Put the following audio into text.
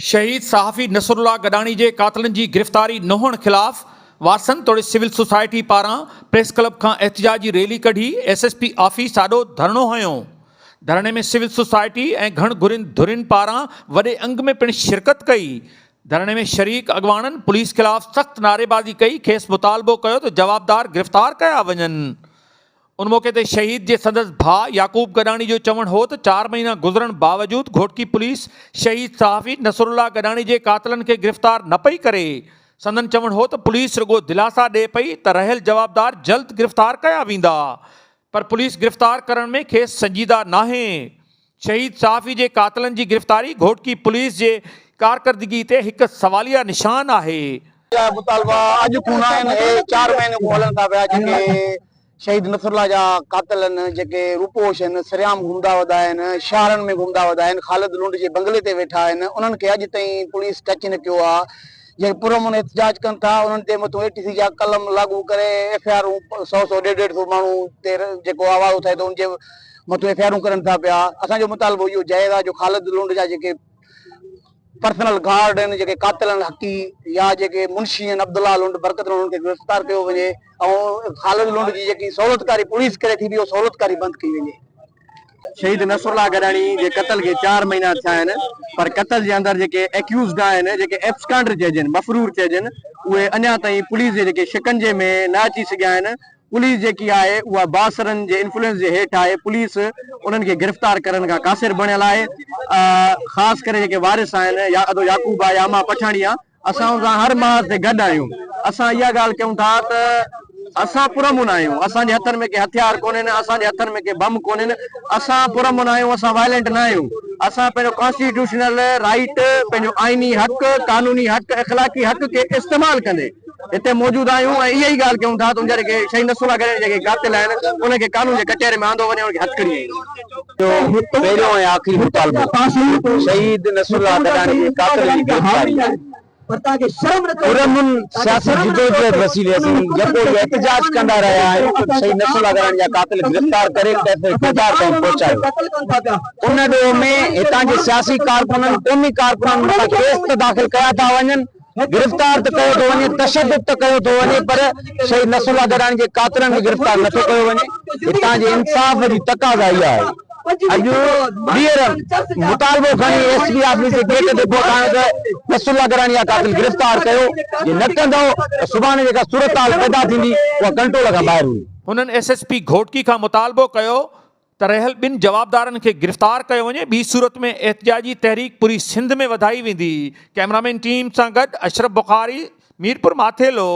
शहीद सहाफ़ी नसरुल्लाह गडानी के कातलन की गिरफ़्तारी न हुअण ख़िलाफ़ वासन तोड़े सिविल सोसाइटी पारां प्रेस क्लब का एहतजाजी रैली कढी SSP ऑफिस आॾो धरणो हयो। धरणे में सिविल सोसाइटी ऐं घण धुरिन पारां वॾे अंग में पिण शिरकत कई। धरणे में शरीक अॻवाननि पुलिस ख़िलाफ़ सख़्त नारेबाज़ी कई, खेसि मुतालबो कयो त जवाबदार गिरफ़्तार कया वञनि। उन मौके ते शहीद जे संदसि भाउ याकूब गडानी जो चवणु हो त 4 महीना गुज़रण बावजूद घोटकी पुलिस शहीद सहाफ़ी नसरुल्लाह गडानी के कातलन के गिरफ़्तार न पई करे। संदन चवणु हो त पुलिस रुगो दिलासा ॾे पई त रहियल जवाबदार जल्द गिरफ़्तार कया वेंदा, पर पुलिस गिरफ़्तार करण में खेसि संजीदा नाहे। शहीद सहाफ़ी के कातलन की गिरफ़्तारी घोटकी पुलिस के कारकर्दगी ते हिकु सवालिया निशान आहे। मुतालबा अॼु कोन आहिनि, 4 महीने को हलनि था पिया। जेके शहीद नसरुल्लाह जा कातल जेके रूपोश आहिनि, सरियाम घुमंदा वदा आहिनि, शहरनि में घुमंदा वदा आहिनि, ख़ालिद लुंड जे बंगले ते वेठा आहिनि, उन्हनि खे अॼु ताईं पुलिस टच न कयो आहे। जेके पुरअमन एहतजाज कनि था उन्हनि ते मथां ATC जा कलम लागू करे FIR 100 150 माण्हू ते जेको आवाज़ उठाए थो उनजे मथां FIR करनि था पिया। असांजो मुतालबो इहो जाइज़ आहे जो ख़ालिद लुंड जा जेके पर्सनल गार्ड आहिनि, जेके कातिल आहिनि हक़ी, या जेके मुंशी आहिनि अब्दुल्ला लुंड बरकत लुंड खे गिरफ़्तार कयो वञे ऐं ख़ालिद लुंड जी जेकी सहूलियतकारी पुलिस करे थी उहो सहूलियतकारी बंदि कई वञे। शहीद नसरुल्लाह गडानी जे कत्ल के 4 महीना थिया आहिनि, पर कत्ल जे अंदर जेके एक्यूज़्ड आहिनि, जेके एब्सकांडर चइजनि, मफ़रूर चइजनि, उहे अञा ताईं पुलिस जे जेके शिकंजे में न अची सघिया आहिनि। पुलिस जेकी आहे उहा बासरनि जे इन्फ्लुएंस जे हेठि आहे। पुलिस उन्हनि खे गिरफ़्तार करण खां क़ासिर बणियल आहे। ख़ासि करे जेके वारिस आहिनि, या अदो याकूब आहे या मां पठाणी आहे, असां सां हर महाज़ ते गॾु आहियूं। असां इहा ॻाल्हि कयूं था त असां पुरअमन आहियूं, असांजे हथनि में के हथियार कोन्हनि, असांजे हथनि में के बम कोन्हनि, असां पुरअमन आहियूं, असां वायलेंट न आहियूं। असां पंहिंजो कॉन्स्टिट्यूशनल राइट, पंहिंजो आइनी हक़, कानूनी हक़, अखलाक़ी हक़ के इस्तेमाल कंदे हिते मौजूद आहियूं ऐं इहा ई ॻाल्हि कयूं था त उनजा जेके शहीद नसरुल्लाह गडानी जेके कातिल आहिनि उनखे कानून जे कचहरे में आंदो वञे, उनखे हथकड़ी पहिरियों ऐं आख़िरी मुतालबो शहीद नसरुल्लाह गडानी जे कातिल जी गिरफ़्तारी पुरअमन सियासी जिदोजहद वसीले जेको एहतजाज कंदा रहिया आहियूं शहीद नसरुल्लाह गडानी जा कातिल गिरफ़्तार करे इक़्तिदार ताईं पहुचायो। उन ॾोह में हितां जे सियासी कारकुननि, क़ौमी कारकुननि मथां केस त दाख़िल कया था वञनि, गिरफ़्तार त कयो थो वञे, तशद्दुद त कयो थो वञे, पर शहीद नसरुल्लाह गडानी जे कातिलनि खे गिरफ़्तार नथो कयो वञे। हितां जे इंसाफ़ जी तक़ाज़ा इहा आहे। अॼु ॿीहर मुतालबो खणी SSP ऑफिस जे गेट ते पहुचायो त नसरुल्लाह गडानी जा कातिल गिरफ़्तार कयो। जे न कंदो त सुभाणे जेका सूरत पैदा थींदी उहा कंट्रोल खां ॿाहिरि हुई। हुननि SSP घोटकी खां मुतालबो कयो त रहियल 2 जवाबदारनि खे गिरफ़्तार कयो वञे, ॿी सूरत में एहतजाजी तहरीक पूरी सिंध में वधाई वेंदी। कैमरामैन टीम सां गॾु अशरफ बुखारी, मीरपुर माथेलो।